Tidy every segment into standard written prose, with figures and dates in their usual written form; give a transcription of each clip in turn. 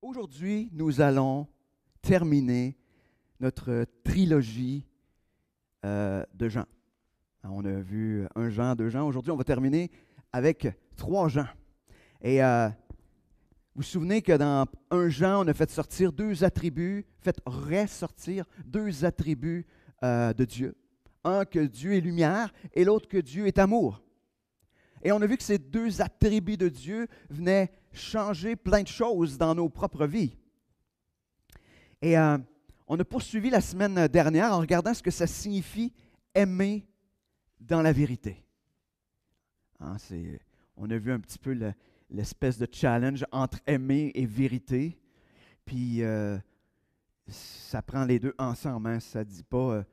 Aujourd'hui, nous allons terminer notre trilogie de Jean. On a vu un Jean, deux Jean. Aujourd'hui, on va terminer avec trois Jean. Et vous vous souvenez que dans un Jean, on a fait sortir deux attributs, fait ressortir deux attributs de Dieu. Un, que Dieu est lumière, et l'autre, que Dieu est amour. Et on a vu que ces deux attributs de Dieu venaient changer plein de choses dans nos propres vies. Et on a poursuivi la semaine dernière en regardant ce que ça signifie aimer dans la vérité. Hein, on a vu un petit peu l'espèce de challenge entre aimer et vérité. Puis ça prend les deux ensemble. Hein, ça ne dit pas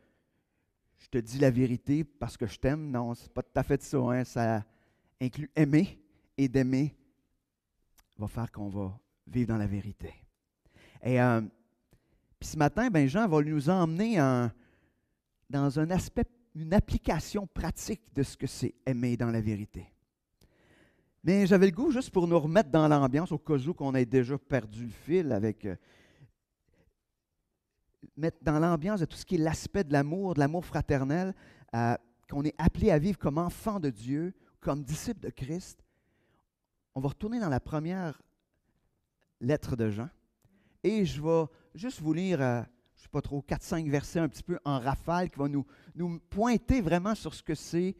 je te dis la vérité parce que je t'aime. Non, c'est pas tout à fait ça. Hein, ça inclut aimer, et d'aimer va faire qu'on va vivre dans la vérité. Et puis ce matin, ben Jean va nous emmener dans un aspect, une application pratique de ce que c'est aimer dans la vérité. Mais j'avais le goût, juste pour nous remettre dans l'ambiance, au cas où qu'on ait déjà perdu le fil, avec mettre dans l'ambiance de tout ce qui est l'aspect de l'amour fraternel, qu'on est appelé à vivre comme enfant de Dieu, comme disciple de Christ. On va retourner dans la première lettre de Jean. Et je vais juste vous lire, je ne sais pas trop, 4-5 versets un petit peu en rafale qui vont nous pointer vraiment sur ce que c'est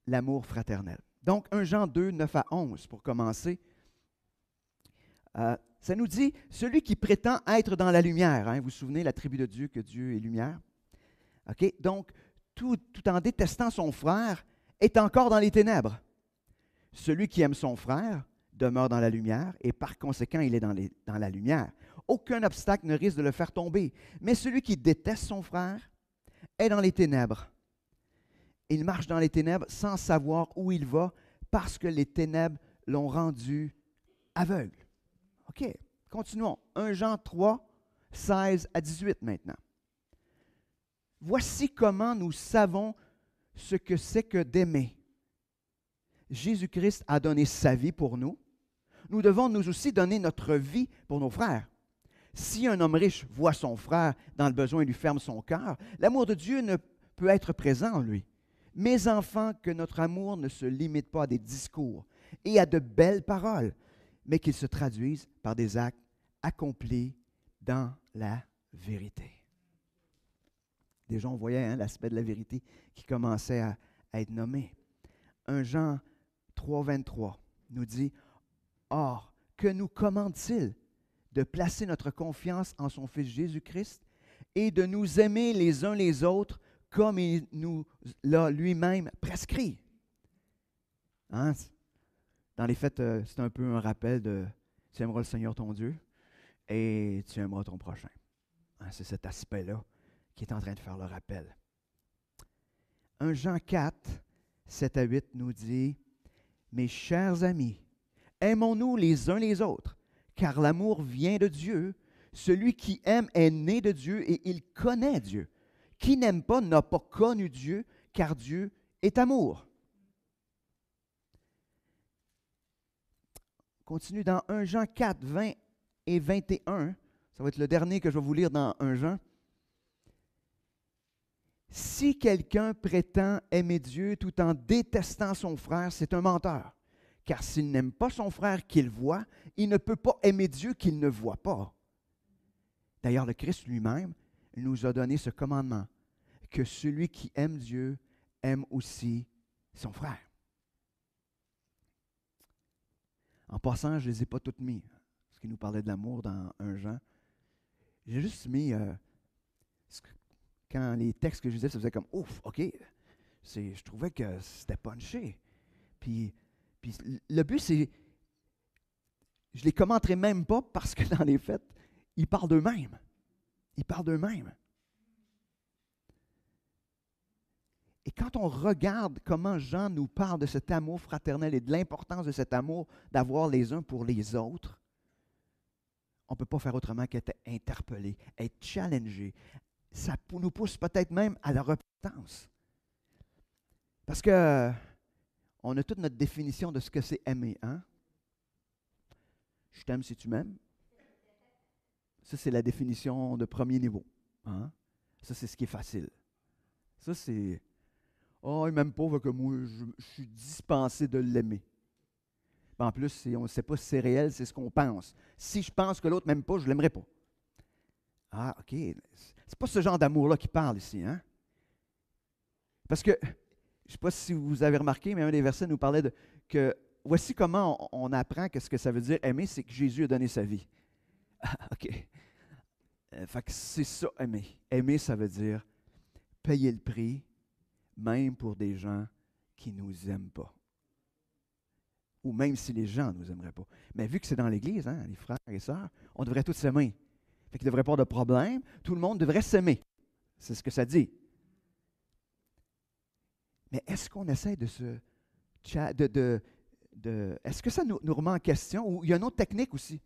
l'amour fraternel. Donc, 1 Jean 2, 9 à 11, pour commencer. Ça nous dit, celui qui prétend être dans la lumière, hein, vous vous souvenez, l'attribut de Dieu, que Dieu est lumière. Okay? Donc, tout en détestant son frère, est encore dans les ténèbres. Celui qui aime son frère demeure dans la lumière et par conséquent, il est dans la lumière. Aucun obstacle ne risque de le faire tomber. Mais celui qui déteste son frère est dans les ténèbres. Il marche dans les ténèbres sans savoir où il va parce que les ténèbres l'ont rendu aveugle. OK, continuons. 1 Jean 3, 16 à 18 maintenant. Voici comment nous savons ce que c'est que d'aimer. Jésus-Christ a donné sa vie pour nous. Nous devons nous aussi donner notre vie pour nos frères. Si un homme riche voit son frère dans le besoin et lui ferme son cœur, l'amour de Dieu ne peut être présent en lui. Mes enfants, que notre amour ne se limite pas à des discours et à de belles paroles, mais qu'il se traduise par des actes accomplis dans la vérité. Déjà, on voyait l'aspect de la vérité qui commençait à être nommé. 1 Jean 3, 23 nous dit « Or, que nous commande-t-il de placer notre confiance en son Fils Jésus-Christ et de nous aimer les uns les autres comme il nous l'a lui-même prescrit. » Hein? Dans les fêtes, c'est un peu un rappel de « Tu aimeras le Seigneur ton Dieu et tu aimeras ton prochain. » Hein, c'est cet aspect-là qui est en train de faire le rappel. 1 Jean 4, 7 à 8 nous dit « Mes chers amis, aimons-nous les uns les autres, car l'amour vient de Dieu. Celui qui aime est né de Dieu et il connaît Dieu. Qui n'aime pas n'a pas connu Dieu, car Dieu est amour. » Continue dans 1 Jean 4, 20 et 21. Ça va être le dernier que je vais vous lire dans 1 Jean. Si quelqu'un prétend aimer Dieu tout en détestant son frère, c'est un menteur. Car s'il n'aime pas son frère qu'il voit, il ne peut pas aimer Dieu qu'il ne voit pas. D'ailleurs, le Christ lui-même nous a donné ce commandement, que celui qui aime Dieu aime aussi son frère. En passant, je ne les ai pas toutes mis, parce qu'il nous parlait de l'amour dans 1 Jean. J'ai juste mis, quand les textes que je disais, ça faisait comme, ouf, OK, je trouvais que c'était punché. Puis le but, c'est, je ne les commenterai même pas parce que dans les faits, ils parlent d'eux-mêmes. Ils parlent d'eux-mêmes. Et quand on regarde comment Jean nous parle de cet amour fraternel et de l'importance de cet amour d'avoir les uns pour les autres, on ne peut pas faire autrement qu'être interpellé, être challengé. Ça nous pousse peut-être même à la repentance. Parce que on a toute notre définition de ce que c'est aimer, hein? Je t'aime si tu m'aimes. Ça, c'est la définition de premier niveau. Hein? Ça, c'est ce qui est facile. Ça, c'est oh, il m'aime pas, fait que moi, je suis dispensé de l'aimer. En plus, on ne sait pas si c'est réel, c'est ce qu'on pense. Si je pense que l'autre ne m'aime pas, je ne l'aimerai pas. Ah, OK. C'est pas ce genre d'amour-là qui parle ici, hein? Parce que, je ne sais pas si vous avez remarqué, mais un des versets nous parlait de que voici comment on apprend que ce que ça veut dire aimer, c'est que Jésus a donné sa vie. Ah, OK. Fait que c'est ça, aimer. Aimer, ça veut dire payer le prix, même pour des gens qui ne nous aiment pas. Ou même si les gens ne nous aimeraient pas. Mais vu que c'est dans l'Église, hein, les frères et sœurs, on devrait tous s'aimer. Fait qu'il ne devrait pas avoir de problème. Tout le monde devrait s'aimer. C'est ce que ça dit. Mais est-ce qu'on essaie de se... est-ce que ça nous remet en question? Ou il y a une autre technique aussi.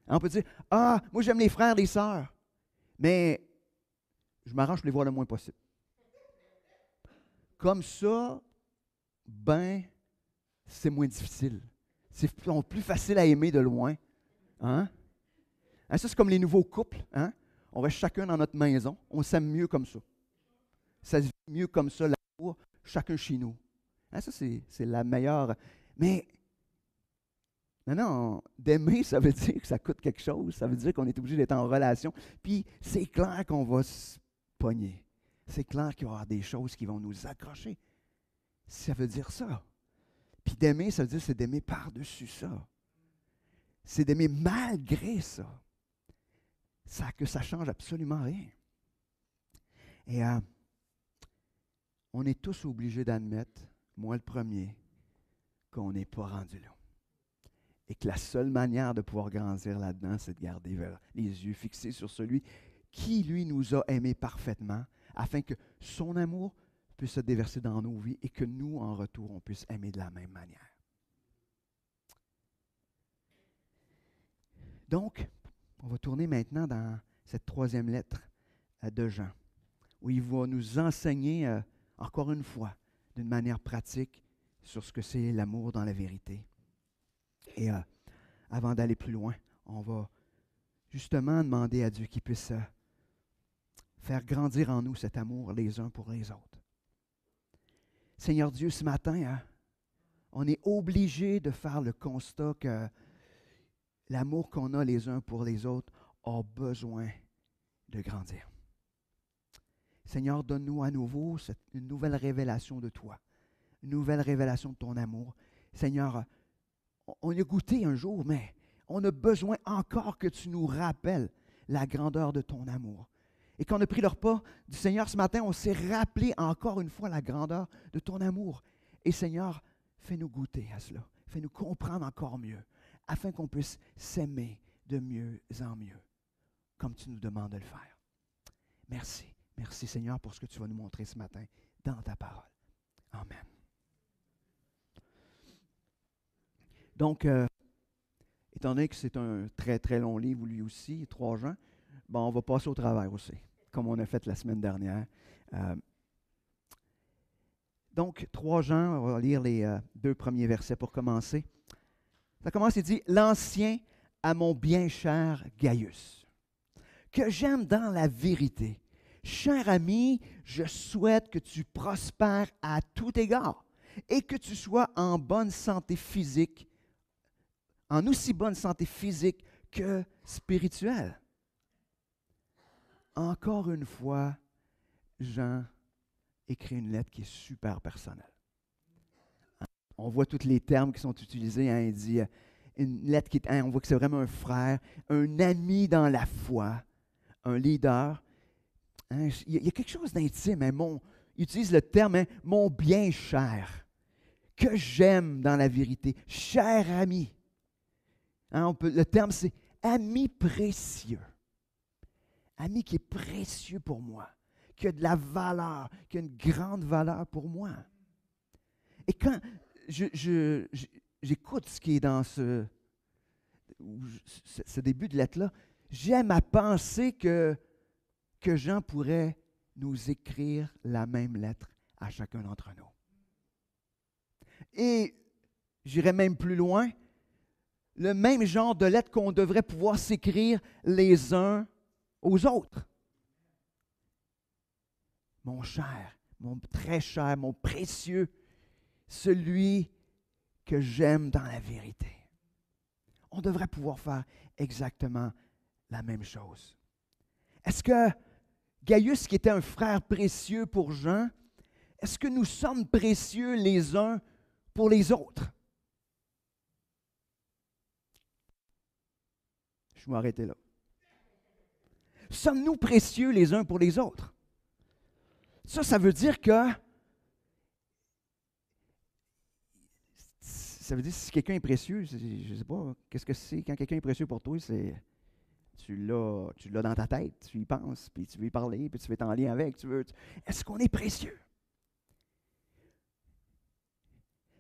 On peut dire, ah, moi j'aime les frères, les sœurs, mais je m'arrange pour les voir le moins possible. Comme ça, ben, c'est moins difficile. C'est plus facile à aimer de loin. Hein? Hein, ça, c'est comme les nouveaux couples. Hein? On reste chacun dans notre maison. On s'aime mieux comme ça. Ça se vit mieux comme ça, l'amour, chacun chez nous. Hein, ça, c'est la meilleure. Mais, non, d'aimer, ça veut dire que ça coûte quelque chose. Ça veut dire qu'on est obligé d'être en relation. Puis, c'est clair qu'on va se pogner. C'est clair qu'il va y avoir des choses qui vont nous accrocher. Ça veut dire ça. Puis d'aimer, ça veut dire c'est d'aimer par-dessus ça. C'est d'aimer malgré ça. Que ça change absolument rien. Et on est tous obligés d'admettre, moi le premier, qu'on n'est pas rendu là. Et que la seule manière de pouvoir grandir là-dedans, c'est de garder les yeux fixés sur celui qui, lui, nous a aimés parfaitement, afin que son amour puisse se déverser dans nos vies et que nous, en retour, on puisse aimer de la même manière. Donc, on va tourner maintenant dans cette troisième lettre de Jean, où il va nous enseigner, encore une fois, d'une manière pratique, sur ce que c'est l'amour dans la vérité. Et avant d'aller plus loin, on va justement demander à Dieu qu'il puisse faire grandir en nous cet amour les uns pour les autres. Seigneur Dieu, ce matin, on est obligé de faire le constat que l'amour qu'on a les uns pour les autres a besoin de grandir. Seigneur, donne-nous à nouveau une nouvelle révélation de toi, une nouvelle révélation de ton amour. Seigneur, on a goûté un jour, mais on a besoin encore que tu nous rappelles la grandeur de ton amour. Et quand on a pris le repas du Seigneur ce matin, on s'est rappelé encore une fois la grandeur de ton amour. Et Seigneur, fais-nous goûter à cela. Fais-nous comprendre encore mieux, afin qu'on puisse s'aimer de mieux en mieux, comme tu nous demandes de le faire. Merci. Merci Seigneur pour ce que tu vas nous montrer ce matin dans ta parole. Amen. Donc, étant donné que c'est un très très long livre lui aussi, 3 Jean, bon, on va passer au travers aussi, comme on a fait la semaine dernière. Donc, 3 Jean, on va lire les 2 premiers versets pour commencer. Ça commence, il dit « L'ancien à mon bien cher Gaius, que j'aime dans la vérité. Cher ami, je souhaite que tu prospères à tout égard et que tu sois en bonne santé physique, en aussi bonne santé physique que spirituelle. » Encore une fois, Jean écrit une lettre qui est super personnelle. On voit tous les termes qui sont utilisés. Hein, il dit une lettre qui est, on voit que c'est vraiment un frère, un ami dans la foi, un leader. Hein, il y a quelque chose d'intime. Hein, il utilise le terme hein, mon bien cher, que j'aime dans la vérité, cher ami. Hein, le terme c'est ami précieux. Ami qui est précieux pour moi, qui a de la valeur, qui a une grande valeur pour moi. Et quand j'écoute ce qui est dans ce début de lettre-là, j'aime à penser que Jean pourrait nous écrire la même lettre à chacun d'entre nous. Et j'irai même plus loin, le même genre de lettres qu'on devrait pouvoir s'écrire les uns aux autres. Mon cher, mon très cher, mon précieux, celui que j'aime dans la vérité. On devrait pouvoir faire exactement la même chose. Est-ce que Gaius, qui était un frère précieux pour Jean, est-ce que nous sommes précieux les uns pour les autres? Je vais m'arrêter là. Sommes-nous précieux les uns pour les autres? Ça veut dire que si quelqu'un est précieux, je ne sais pas, qu'est-ce que c'est quand quelqu'un est précieux pour toi, c'est tu l'as dans ta tête, tu y penses, puis tu veux y parler, puis tu veux être en lien avec, est-ce qu'on est précieux?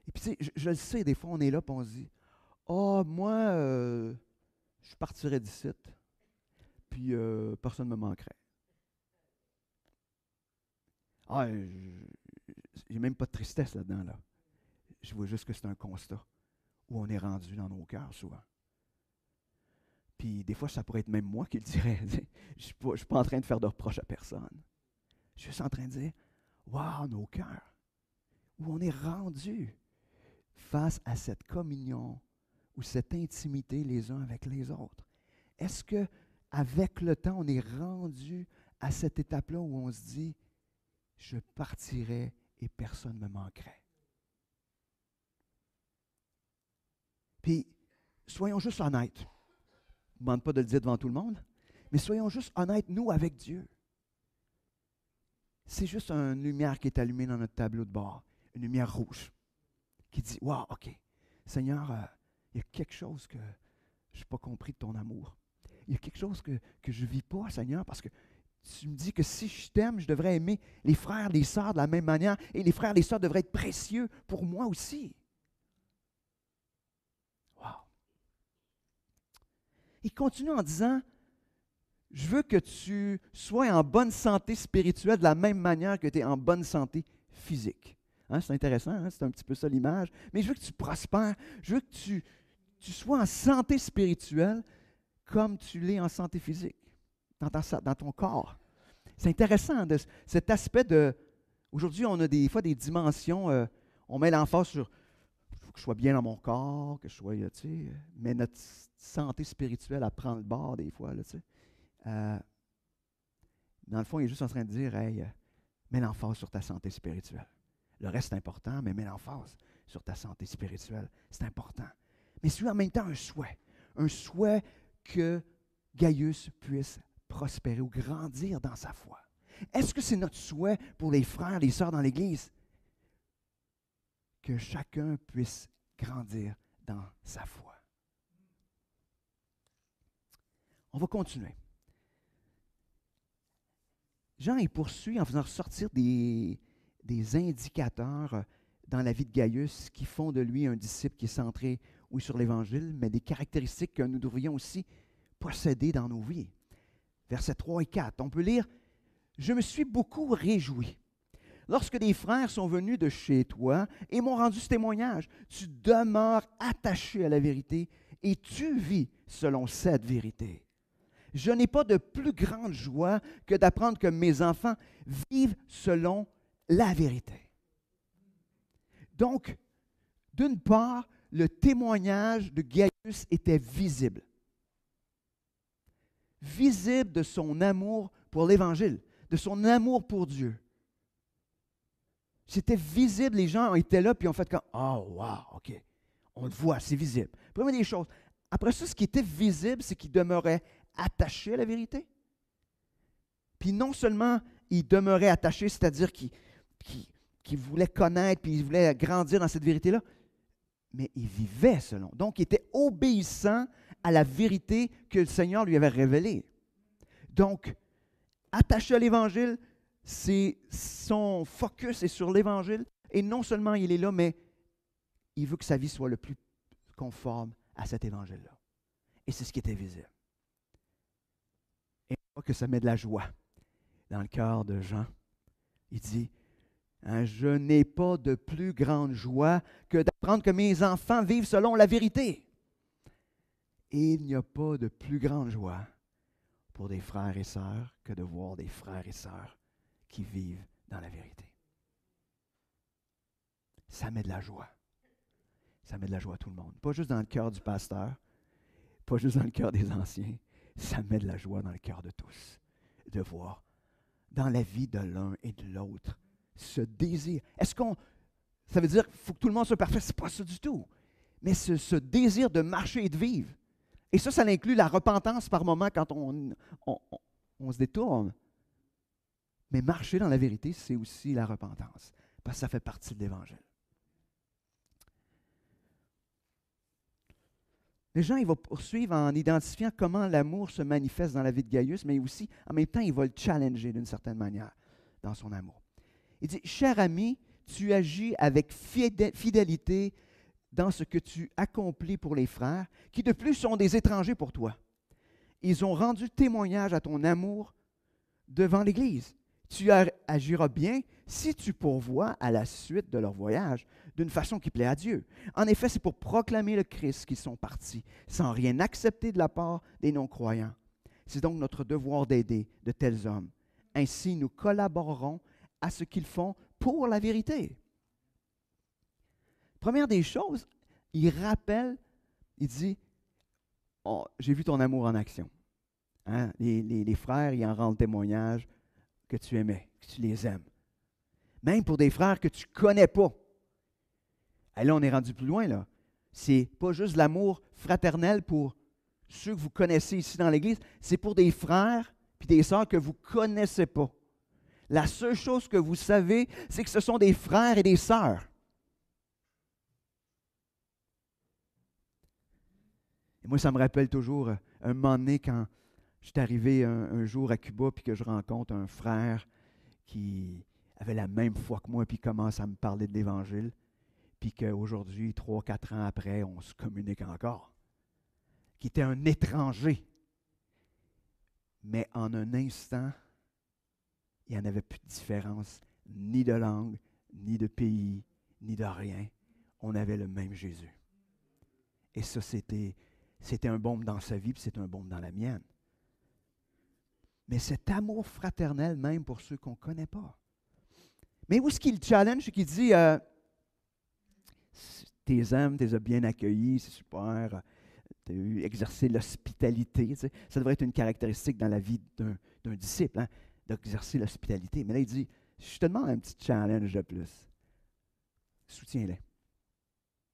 Et puis tu sais, je le sais, des fois on est là, puis on se dit, moi, je partirais d'ici, puis personne ne me manquerait. J'ai même pas de tristesse là-dedans, là. Je vois juste que c'est un constat où on est rendu dans nos cœurs souvent. Puis des fois, ça pourrait être même moi qui le dirais. Je ne suis pas en train de faire de reproches à personne. Je suis juste en train de dire, wow, nos cœurs, où on est rendu face à cette communion ou cette intimité les uns avec les autres. Est-ce que avec le temps, on est rendu à cette étape-là où on se dit, je partirai et personne ne me manquerait? Puis, soyons juste honnêtes. Je ne demande pas de le dire devant tout le monde, mais soyons juste honnêtes, nous, avec Dieu. C'est juste une lumière qui est allumée dans notre tableau de bord, une lumière rouge, qui dit, wow, OK, Seigneur, il y a quelque chose que je n'ai pas compris de ton amour. Il y a quelque chose que je ne vis pas, Seigneur, parce que tu me dis que si je t'aime, je devrais aimer les frères, les sœurs de la même manière, et les frères, les sœurs devraient être précieux pour moi aussi. Wow. Il continue en disant, je veux que tu sois en bonne santé spirituelle de la même manière que tu es en bonne santé physique. Hein, c'est intéressant, hein? C'est un petit peu ça l'image. Mais je veux que tu prospères, je veux que tu sois en santé spirituelle comme tu l'es en santé physique, dans ton corps. C'est intéressant, cet aspect de... Aujourd'hui, on a des fois des dimensions, on met l'emphase sur il faut que je sois bien dans mon corps, que je sois, tu sais, mais notre santé spirituelle, elle prend le bord des fois, là, tu sais. Dans le fond, il est juste en train de dire, hey, mets l'emphase sur ta santé spirituelle. Le reste est important, mais mets l'emphase sur ta santé spirituelle. C'est important. Mais c'est en même temps un souhait que Gaius puisse prospérer ou grandir dans sa foi. Est-ce que c'est notre souhait pour les frères, les sœurs dans l'Église? Que chacun puisse grandir dans sa foi. On va continuer. Jean, il poursuit en faisant ressortir des indicateurs dans la vie de Gaius qui font de lui un disciple qui est centré, oui, sur l'Évangile, mais des caractéristiques que nous devrions aussi posséder dans nos vies. Versets 3 et 4, on peut lire « Je me suis beaucoup réjoui lorsque des frères sont venus de chez toi et m'ont rendu ce témoignage. Tu demeures attaché à la vérité et tu vis selon cette vérité. Je n'ai pas de plus grande joie que d'apprendre que mes enfants vivent selon la vérité. » Donc, d'une part, le témoignage de Gaius était visible. Visible de son amour pour l'Évangile, de son amour pour Dieu. C'était visible, les gens étaient là, puis ont fait comme « Oh, wow, OK, on le voit, c'est visible. » Première des choses. Après ça, ce qui était visible, c'est qu'il demeurait attaché à la vérité. Puis non seulement il demeurait attaché, c'est-à-dire qu'il voulait connaître, puis il voulait grandir dans cette vérité-là, mais il vivait selon. Donc, il était obéissant à la vérité que le Seigneur lui avait révélée. Donc, attaché à l'Évangile, son focus est sur l'Évangile, et non seulement il est là, mais il veut que sa vie soit le plus conforme à cet Évangile-là. Et c'est ce qui était visible. Et on voit que ça met de la joie dans le cœur de Jean. Il dit, je n'ai pas de plus grande joie que d'apprendre que mes enfants vivent selon la vérité. Et il n'y a pas de plus grande joie pour des frères et sœurs que de voir des frères et sœurs qui vivent dans la vérité. Ça met de la joie. Ça met de la joie à tout le monde. Pas juste dans le cœur du pasteur, pas juste dans le cœur des anciens. Ça met de la joie dans le cœur de tous. De voir dans la vie de l'un et de l'autre ce désir. Ça veut dire qu'il faut que tout le monde soit parfait? Ce n'est pas ça du tout. Mais ce désir de marcher et de vivre. Et ça inclut la repentance par moment quand on se détourne. Mais marcher dans la vérité, c'est aussi la repentance. Parce que ça fait partie de l'Évangile. Les gens, ils vont poursuivre en identifiant comment l'amour se manifeste dans la vie de Gaius, mais aussi, en même temps, il va le challenger d'une certaine manière dans son amour. Il dit, « Cher ami, tu agis avec fidélité dans ce que tu accomplis pour les frères, qui de plus sont des étrangers pour toi. Ils ont rendu témoignage à ton amour devant l'Église. Tu agiras bien si tu pourvois à la suite de leur voyage d'une façon qui plaît à Dieu. En effet, c'est pour proclamer le Christ qu'ils sont partis, sans rien accepter de la part des non-croyants. C'est donc notre devoir d'aider de tels hommes. Ainsi, nous collaborerons à ce qu'ils font pour la vérité. » Première des choses, il rappelle, il dit, « Oh, j'ai vu ton amour en action. Hein? Les frères, ils en rendent témoignage que tu aimais, que tu les aimes. Même pour des frères que tu ne connais pas. » Et là, on est rendu plus loin, là. C'est pas juste l'amour fraternel pour ceux que vous connaissez ici dans l'Église, c'est pour des frères et des sœurs que vous ne connaissez pas. La seule chose que vous savez, c'est que ce sont des frères et des sœurs. Et moi, ça me rappelle toujours un moment donné quand je suis arrivé un jour à Cuba puis que je rencontre un frère qui avait la même foi que moi puis commence à me parler de l'Évangile. Puis qu'aujourd'hui, 3-4 ans après, on se communique encore. Qui était un étranger. Mais en un instant, il n'y en avait plus de différence, ni de langue, ni de pays, ni de rien. On avait le même Jésus. Et ça, c'était un baume dans sa vie, puis c'est un baume dans la mienne. Mais cet amour fraternel, même pour ceux qu'on ne connaît pas. Mais où est-ce qu'il challenge, c'est qu'il dit... T'es aimes, t'es bien accueillis, c'est super. Tu as eu exercé l'hospitalité. Tu sais. Ça devrait être une caractéristique dans la vie d'un disciple, hein, d'exercer l'hospitalité. Mais là, il dit, je te demande un petit challenge de plus. Soutiens-les.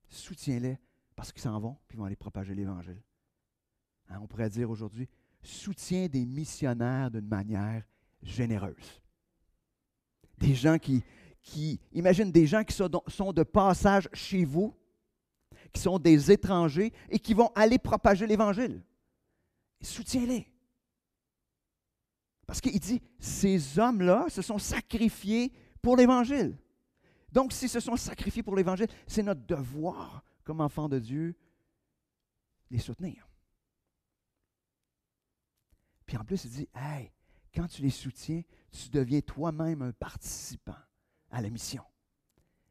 Soutiens-les parce qu'ils s'en vont puis ils vont aller propager l'Évangile. Hein, on pourrait dire aujourd'hui, soutiens des missionnaires d'une manière généreuse. Des gens imagine des gens qui sont de passage chez vous, qui sont des étrangers et qui vont aller propager l'Évangile. Soutiens-les. Parce qu'il dit, ces hommes-là se sont sacrifiés pour l'Évangile. Donc, s'ils se sont sacrifiés pour l'Évangile, c'est notre devoir, comme enfants de Dieu, les soutenir. Puis en plus, il dit, hey, quand tu les soutiens, tu deviens toi-même un participant à la mission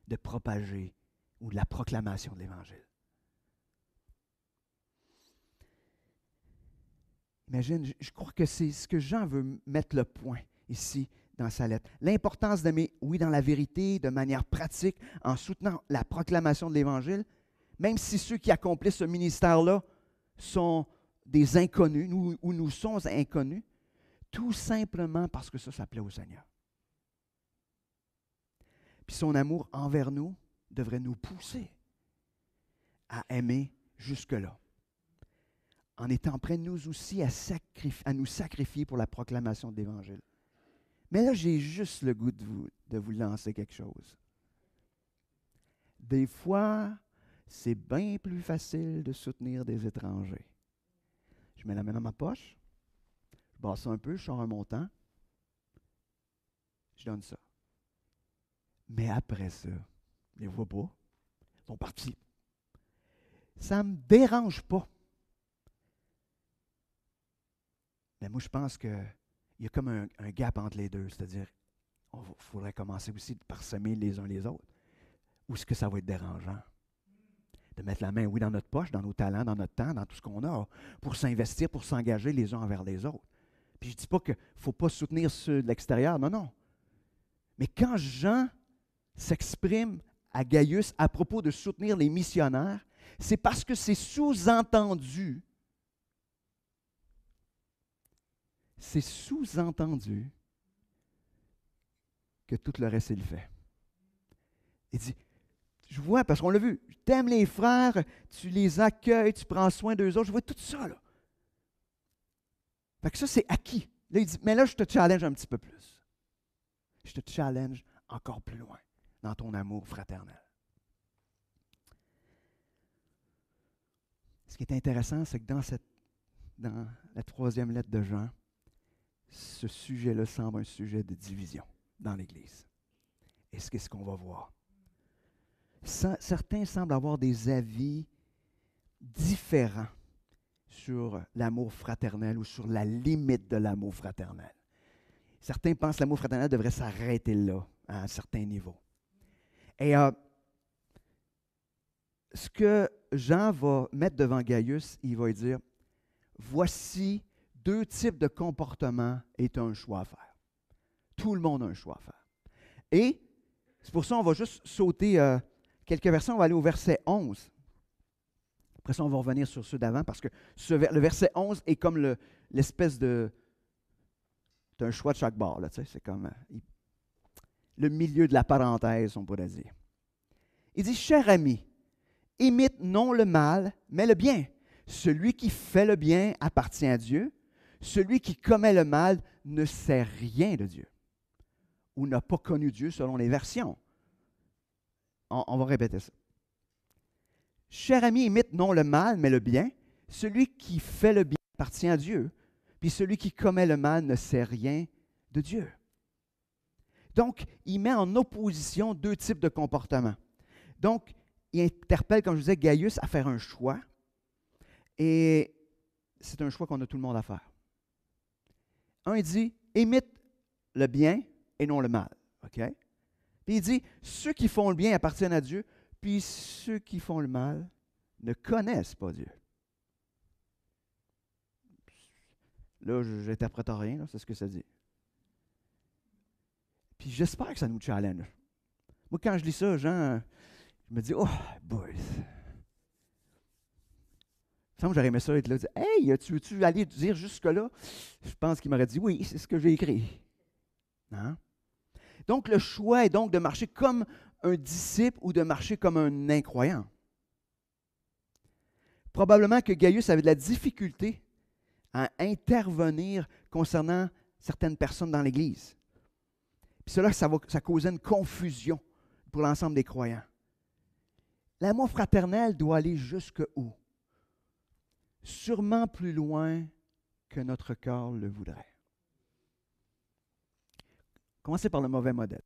de propager ou de la proclamation de l'Évangile. Imagine, je crois que c'est ce que Jean veut mettre le point ici dans sa lettre. L'importance d'aimer, oui, dans la vérité, de manière pratique, en soutenant la proclamation de l'Évangile, même si ceux qui accomplissent ce ministère-là sont des inconnus, nous sommes inconnus, tout simplement parce que ça plaît au Seigneur. Puis son amour envers nous devrait nous pousser à aimer jusque-là, en étant prêts nous aussi à nous sacrifier pour la proclamation de l'Évangile. Mais là, j'ai juste le goût de vous lancer quelque chose. Des fois, c'est bien plus facile de soutenir des étrangers. Je mets la main dans ma poche, je basse un peu, je sors un montant, je donne ça. Mais après ça, je ne les vois pas, ils sont partis. Ça ne me dérange pas. Mais moi, je pense qu'il y a comme un gap entre les deux, c'est-à-dire il faudrait commencer aussi par s'aimer les uns les autres. Ou est-ce que ça va être dérangeant de mettre la main, oui, dans notre poche, dans nos talents, dans notre temps, dans tout ce qu'on a, pour s'investir, pour s'engager les uns envers les autres. Puis je ne dis pas qu'il ne faut pas soutenir ceux de l'extérieur, non, non. Mais quand Jean s'exprime à Gaius à propos de soutenir les missionnaires, c'est parce que c'est sous-entendu. C'est sous-entendu que tout le reste, il le fait. Il dit, je vois, parce qu'on l'a vu, tu aimes les frères, tu les accueilles, tu prends soin d'eux autres, je vois tout ça, là. Fait que ça, c'est acquis. Là, il dit, mais là, je te challenge un petit peu plus. Je te challenge encore plus loin dans ton amour fraternel. Ce qui est intéressant, c'est que dans la 3e lettre de Jean, ce sujet-là semble un sujet de division dans l'Église. Et c'est ce qu'on va voir. Certains semblent avoir des avis différents sur l'amour fraternel ou sur la limite de l'amour fraternel. Certains pensent que l'amour fraternel devrait s'arrêter là, à un certain niveau. Et ce que Jean va mettre devant Gaius, il va lui dire, voici 2 types de comportements et un choix à faire. Tout le monde a un choix à faire. Et c'est pour ça qu'on va juste sauter quelques versets, on va aller au verset 11. Après ça, on va revenir sur ceux d'avant parce que le verset 11 est comme l'espèce de... C'est un choix de chaque bord, là, tu sais, c'est comme le milieu de la parenthèse, on pourrait dire. Il dit, cher ami, imite non le mal, mais le bien. Celui qui fait le bien appartient à Dieu. Celui qui commet le mal ne sait rien de Dieu ou n'a pas connu Dieu selon les versions. On va répéter ça. Cher ami, imite non le mal, mais le bien. Celui qui fait le bien appartient à Dieu. Puis celui qui commet le mal ne sait rien de Dieu. Donc, il met en opposition 2 types de comportements. Donc, il interpelle, comme je disais, Gaius à faire un choix. Et c'est un choix qu'on a tout le monde à faire. Un, il dit, imite le bien et non le mal. OK? Puis il dit, ceux qui font le bien appartiennent à Dieu, puis ceux qui font le mal ne connaissent pas Dieu. Là, je n'interprète rien, là, c'est ce que ça dit. Puis j'espère que ça nous challenge. Moi, quand je lis ça, Jean, je me dis, oh, boy. Il me semble que j'aurais aimé ça être là, dire, hey, tu veux-tu aller dire jusque-là? Je pense qu'il m'aurait dit, oui, c'est ce que j'ai écrit. Hein? Donc, le choix est donc de marcher comme un disciple ou de marcher comme un incroyant. Probablement que Gaius avait de la difficulté à intervenir concernant certaines personnes dans l'Église. Puis cela, ça causait une confusion pour l'ensemble des croyants. L'amour fraternel doit aller jusqu'où? Sûrement plus loin que notre corps le voudrait. Commencez par le mauvais modèle.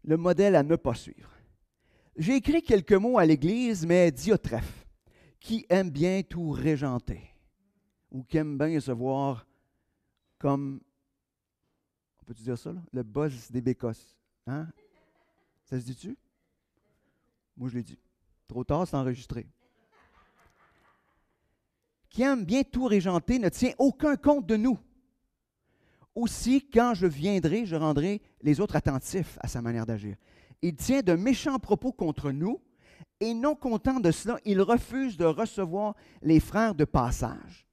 Le modèle à ne pas suivre. J'ai écrit quelques mots à l'Église, mais Diotrephe, qui aime bien tout régenter, ou qui aime bien se voir comme, on peut-tu dire ça, là? Le boss des bécosses. Hein? Ça se dit-tu? Moi, je l'ai dit. Trop tard, c'est enregistré. Qui aime bien tout régenter ne tient aucun compte de nous. Aussi, quand je viendrai, je rendrai les autres attentifs à sa manière d'agir. Il tient de méchants propos contre nous, et non content de cela, il refuse de recevoir les frères de passage.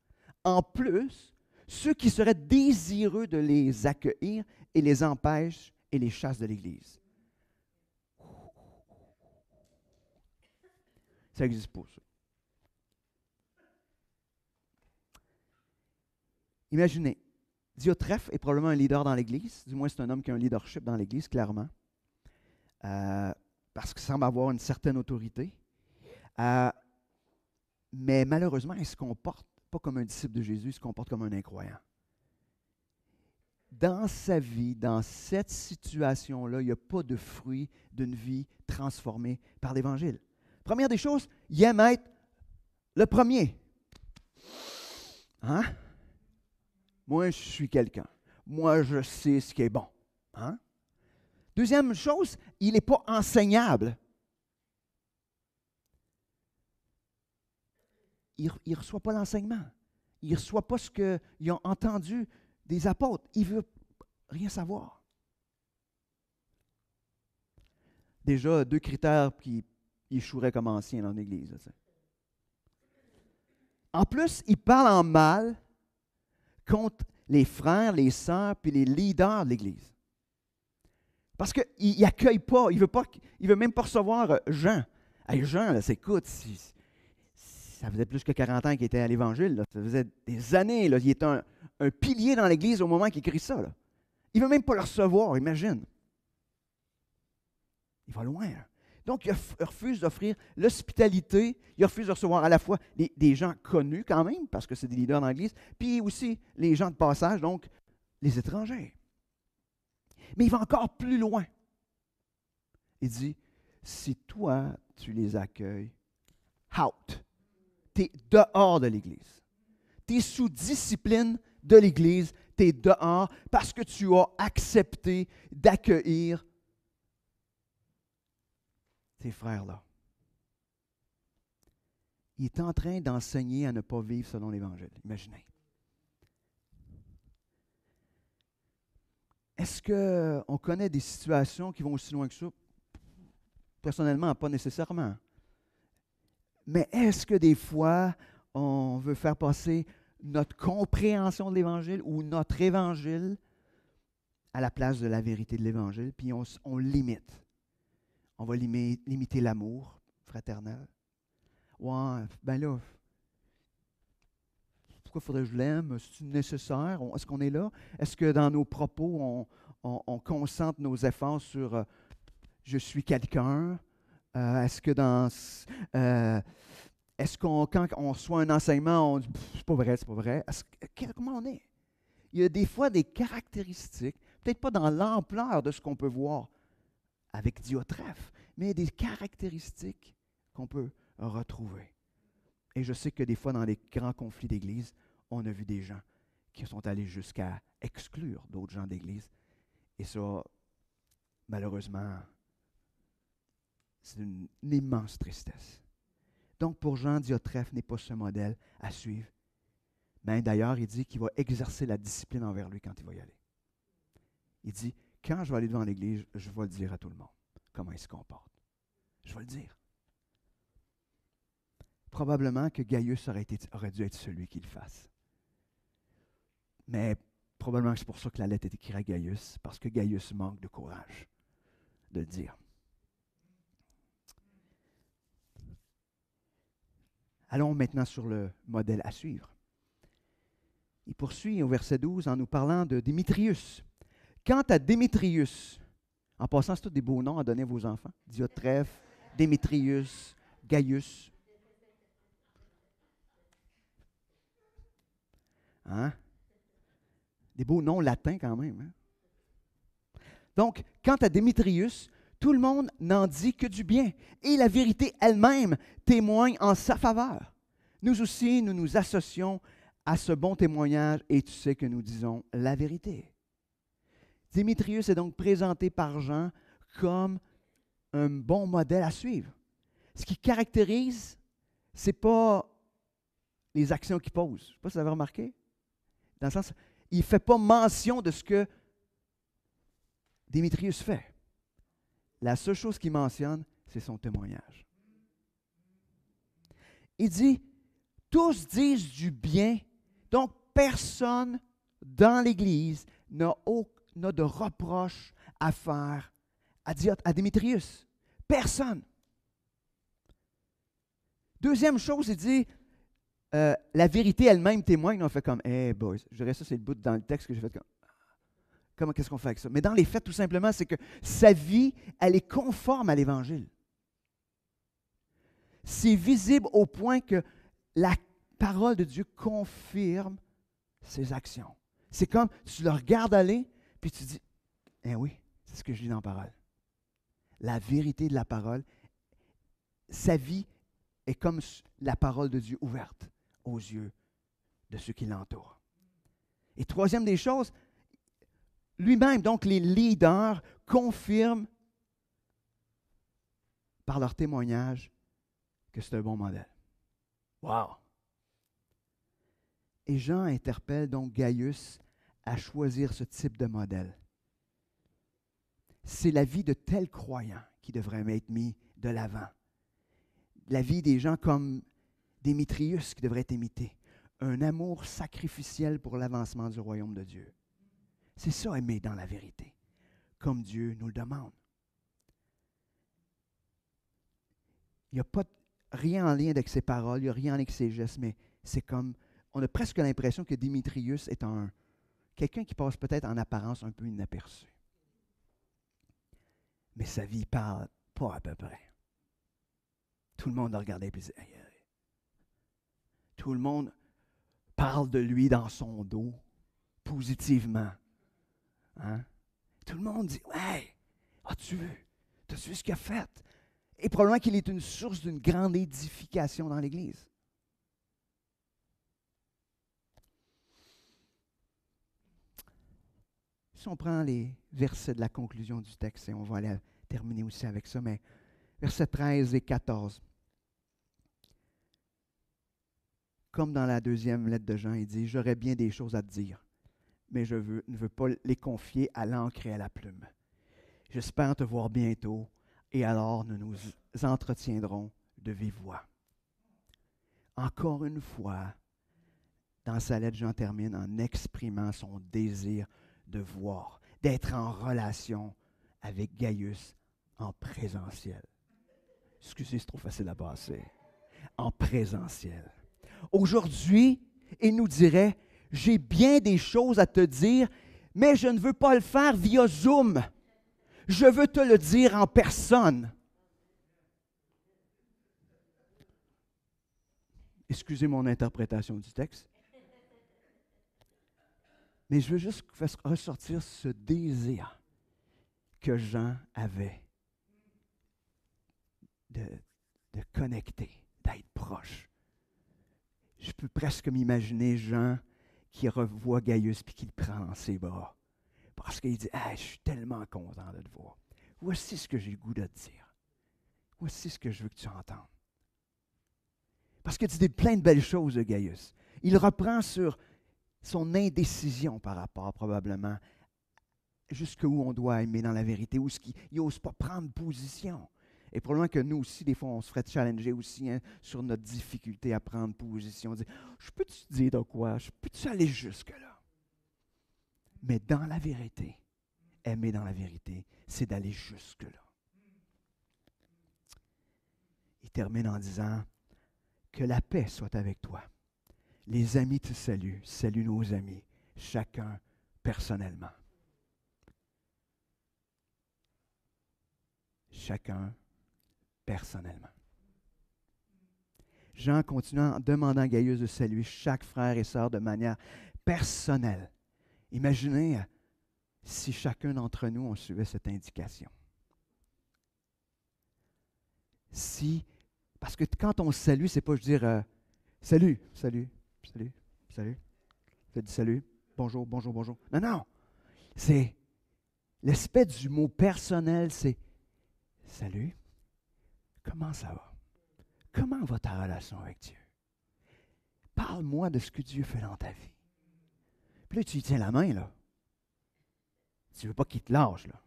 En plus, ceux qui seraient désireux de les accueillir et les empêchent et les chassent de l'Église. Ça n'existe pas, ça. Imaginez, Diotrephe est probablement un leader dans l'Église, du moins c'est un homme qui a un leadership dans l'Église, clairement, parce qu'il semble avoir une certaine autorité. Mais malheureusement, il ne se comporte pas comme un disciple de Jésus, il se comporte comme un incroyant. Dans sa vie, dans cette situation-là, il n'y a pas de fruit d'une vie transformée par l'Évangile. Première des choses, il aime être le premier. Hein? Moi, je suis quelqu'un. Moi, je sais ce qui est bon. Hein? Deuxième chose, il n'est pas enseignable. il ne reçoit pas l'enseignement. Il ne reçoit pas ce qu'ils ont entendu des apôtres. Il ne veut rien savoir. Déjà, 2 critères qui échoueraient comme anciens dans l'Église. Là, en plus, il parle en mal contre les frères, les sœurs, puis les leaders de l'Église. Parce qu'il n'accueille pas, il ne veut même pas recevoir Jean. Hey, Jean, là, écoute, ça faisait plus que 40 ans qu'il était à l'Évangile. Là. Ça faisait des années. Là. Il était un pilier dans l'Église au moment qu'il écrit ça. Là. Il ne veut même pas le recevoir, imagine. Il va loin. Là. Donc, il refuse d'offrir l'hospitalité. Il refuse de recevoir à la fois des gens connus quand même, parce que c'est des leaders dans l'Église, puis aussi les gens de passage, donc les étrangers. Mais il va encore plus loin. Il dit, si toi, tu les accueilles, out. Tu es dehors de l'Église. Tu es sous discipline de l'Église. Tu es dehors parce que tu as accepté d'accueillir ces frères-là. Il est en train d'enseigner à ne pas vivre selon l'Évangile. Imaginez. Est-ce qu'on connaît des situations qui vont aussi loin que ça? Personnellement, pas nécessairement. Mais est-ce que des fois, on veut faire passer notre compréhension de l'Évangile ou notre Évangile à la place de la vérité de l'Évangile, puis on limite? On va limiter l'amour fraternel. Ouais, ben là, pourquoi faudrait que je l'aime? C'est nécessaire? Est-ce qu'on est là? Est-ce que dans nos propos, on concentre nos efforts sur je suis quelqu'un? Est-ce que quand on reçoit un enseignement, on dit c'est pas vrai, c'est pas vrai? Comment on est? Il y a des fois des caractéristiques, peut-être pas dans l'ampleur de ce qu'on peut voir avec Diotrephe, mais des caractéristiques qu'on peut retrouver. Et je sais que des fois, dans les grands conflits d'Église, on a vu des gens qui sont allés jusqu'à exclure d'autres gens d'Église. Et ça, malheureusement, c'est une immense tristesse. Donc, pour Jean, Diotrephe n'est pas ce modèle à suivre. Mais d'ailleurs, il dit qu'il va exercer la discipline envers lui quand il va y aller. Il dit, quand je vais aller devant l'Église, je vais le dire à tout le monde comment il se comporte. Je vais le dire. Probablement que Gaius aurait dû être celui qui le fasse. Mais probablement que c'est pour ça que la lettre est écrite à Gaius, parce que Gaius manque de courage de le dire. Allons maintenant sur le modèle à suivre. Il poursuit au verset 12 en nous parlant de Démétrius. Quant à Démétrius, en passant, c'est tous des beaux noms à donner à vos enfants. Diotrephe, Démétrius, Gaius. Hein? Des beaux noms latins quand même. Hein? Donc, quant à Démétrius, tout le monde n'en dit que du bien. Et la vérité elle-même témoigne en sa faveur. Nous aussi, nous nous associons à ce bon témoignage et tu sais que nous disons la vérité. Démétrius est donc présenté par Jean comme un bon modèle à suivre. Ce qui caractérise, ce n'est pas les actions qu'il pose. Je ne sais pas si vous avez remarqué. Dans le sens, il ne fait pas mention de ce que Démétrius fait. La seule chose qu'il mentionne, c'est son témoignage. Il dit, tous disent du bien, donc personne dans l'Église n'a de reproche à faire à Démétrius. Personne. Deuxième chose, il dit, la vérité elle-même témoigne. On fait comme, hey boys, je dirais ça, c'est le bout dans le texte que j'ai fait comme, qu'est-ce qu'on fait avec ça? Mais dans les faits, tout simplement, c'est que sa vie, elle est conforme à l'Évangile. C'est visible au point que la parole de Dieu confirme ses actions. C'est comme, tu le regardes aller, puis tu dis, eh oui, c'est ce que je lis dans la parole. La vérité de la parole, sa vie est comme la parole de Dieu ouverte aux yeux de ceux qui l'entourent. Et troisième des choses, lui-même, donc les leaders, confirment par leur témoignage que c'est un bon modèle. Wow! Et Jean interpelle donc Gaius à choisir ce type de modèle. C'est la vie de tels croyants qui devrait être mis de l'avant. La vie des gens comme Démétrius qui devrait être imité. Un amour sacrificiel pour l'avancement du royaume de Dieu. C'est ça, aimer dans la vérité, comme Dieu nous le demande. Il n'y a pas rien en lien avec ses paroles, il n'y a rien en lien avec ses gestes, mais c'est comme, on a presque l'impression que Démétrius est quelqu'un qui passe peut-être en apparence un peu inaperçu. Mais sa vie parle pas à peu près. Tout le monde le regardait et dit, aïe, aïe. Tout le monde parle de lui dans son dos, positivement. Hein? Tout le monde dit, ouais, as-tu vu? As-tu vu ce qu'il a fait? Et probablement qu'il est une source d'une grande édification dans l'Église. Si on prend les versets de la conclusion du texte, et on va aller terminer aussi avec ça, mais versets 13 et 14. Comme dans la deuxième lettre de Jean, il dit, j'aurais bien des choses à te dire, mais je ne veux pas les confier à l'encre et à la plume. J'espère te voir bientôt, et alors nous nous entretiendrons de vive voix. Encore une fois, dans sa lettre, Jean termine en exprimant son désir de voir, d'être en relation avec Gaius en présentiel. Excusez, c'est trop facile à passer. En présentiel. Aujourd'hui, il nous dirait, j'ai bien des choses à te dire, mais je ne veux pas le faire via Zoom. Je veux te le dire en personne. Excusez mon interprétation du texte. Mais je veux juste faire ressortir ce désir que Jean avait de connecter, d'être proche. Je peux presque m'imaginer Jean qui revoit Gaius puis qui le prend dans ses bras. Parce qu'il dit, je suis tellement content de te voir. Voici ce que j'ai le goût de te dire. Voici ce que je veux que tu entendes. Parce que tu dis plein de belles choses de Gaius. Il reprend sur son indécision par rapport probablement jusqu'où on doit aimer dans la vérité, où il n'ose pas prendre position. Et probablement que nous aussi, des fois, on se ferait challenger aussi sur notre difficulté à prendre position. Dire, je peux-tu dire de quoi? Je peux-tu aller jusque-là? Mais dans la vérité, aimer dans la vérité, c'est d'aller jusque-là. Il termine en disant, que la paix soit avec toi. Les amis te saluent, salue nos amis, chacun personnellement. Chacun personnellement. Jean continue en demandant à Gaius de saluer chaque frère et sœur de manière personnelle. Imaginez si chacun d'entre nous, on suivait cette indication. Parce que quand on salue, c'est pas je dire salut, salut, salut, salut. Je dis salut, bonjour, bonjour, bonjour. Non, non. C'est l'aspect du mot personnel, c'est salut, comment ça va? Comment va ta relation avec Dieu? Parle-moi de ce que Dieu fait dans ta vie. Puis là, tu lui tiens la main, là. Tu ne veux pas qu'il te lâche, là.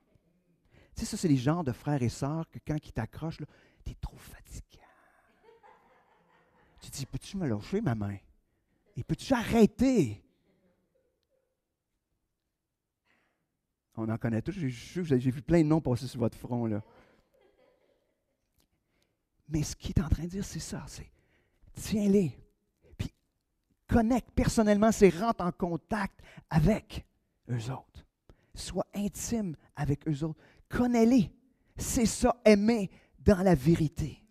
Tu sais, ça, c'est les genres de frères et sœurs que quand ils t'accrochent, là, tu es trop fatiguant. Tu dis, peux-tu me lâcher ma main? Et peux-tu arrêter? On en connaît tous. J'ai vu plein de noms passer sur votre front, là. Mais ce qu'il est en train de dire, c'est ça. C'est tiens-les. Puis connecte personnellement, c'est rentre en contact avec eux autres. Sois intime avec eux autres. Connais-les. C'est ça, aimer dans la vérité.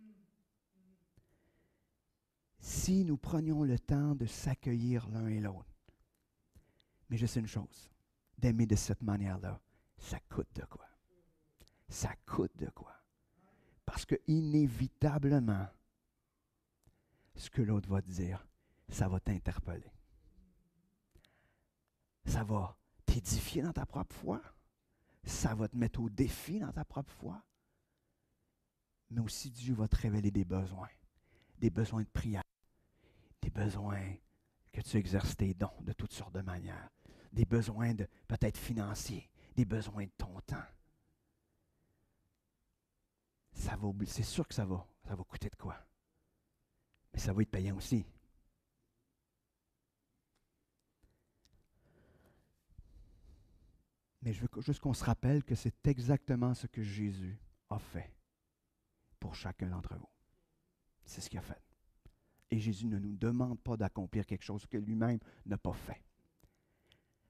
Si nous prenions le temps de s'accueillir l'un et l'autre. Mais je sais une chose, d'aimer de cette manière-là, ça coûte de quoi? Ça coûte de quoi? Parce que inévitablement, ce que l'autre va te dire, ça va t'interpeller. Ça va t'édifier dans ta propre foi. Ça va te mettre au défi dans ta propre foi. Mais aussi Dieu va te révéler des besoins de prière, des besoins que tu exerces tes dons de toutes sortes de manières. Des besoins de peut-être financiers, des besoins de ton temps. C'est sûr que ça va coûter de quoi. Mais ça va être payant aussi. Mais je veux juste qu'on se rappelle que c'est exactement ce que Jésus a fait pour chacun d'entre vous. C'est ce qu'il a fait. Et Jésus ne nous demande pas d'accomplir quelque chose que lui-même n'a pas fait.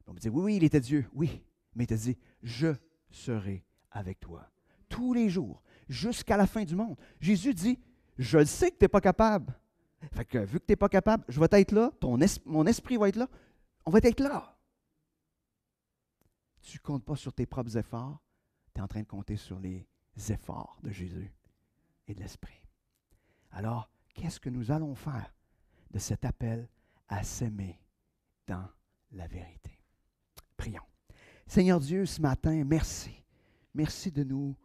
On me dit, oui, il était Dieu, oui, mais il t'a dit, je serai avec toi tous les jours, jusqu'à la fin du monde. Jésus dit, je le sais que tu n'es pas capable. Fait que vu que tu n'es pas capable, je vais être là, mon esprit va être là, on va être là. Tu ne comptes pas sur tes propres efforts, tu es en train de compter sur les efforts de Jésus et de l'Esprit. Alors, qu'est-ce que nous allons faire de cet appel à s'aimer dans la vérité? Prions. Seigneur Dieu, ce matin, merci. Merci de nous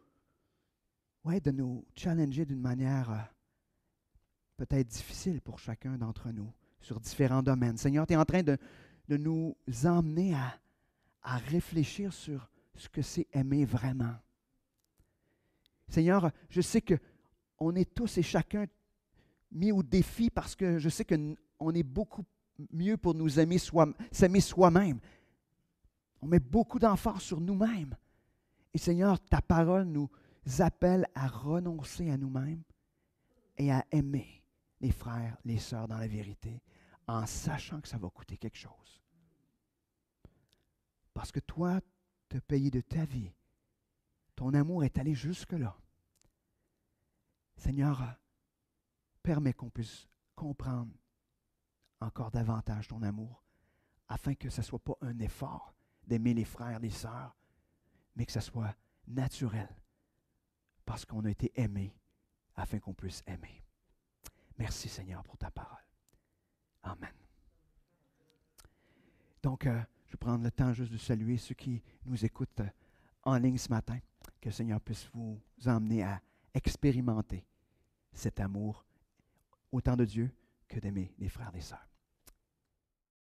challenger d'une manière peut-être difficile pour chacun d'entre nous sur différents domaines. Seigneur, tu es en train de nous emmener à réfléchir sur ce que c'est aimer vraiment. Seigneur, je sais qu'on est tous et chacun mis au défi parce que je sais qu'on est beaucoup mieux pour nous s'aimer soi-même. On met beaucoup d'emphase sur nous-mêmes. Et Seigneur, ta parole nous appelle à renoncer à nous-mêmes et à aimer les frères, les sœurs dans la vérité, en sachant que ça va coûter quelque chose. Parce que toi, tu as payé de ta vie. Ton amour est allé jusque-là. Seigneur, permets qu'on puisse comprendre encore davantage ton amour, afin que ce ne soit pas un effort d'aimer les frères, les sœurs, mais que ce soit naturel, parce qu'on a été aimé, afin qu'on puisse aimer. Merci Seigneur pour ta parole. Amen. Donc, je vais prendre le temps juste de saluer ceux qui nous écoutent en ligne ce matin. Que le Seigneur puisse vous emmener à expérimenter cet amour, autant de Dieu que d'aimer les frères et les sœurs.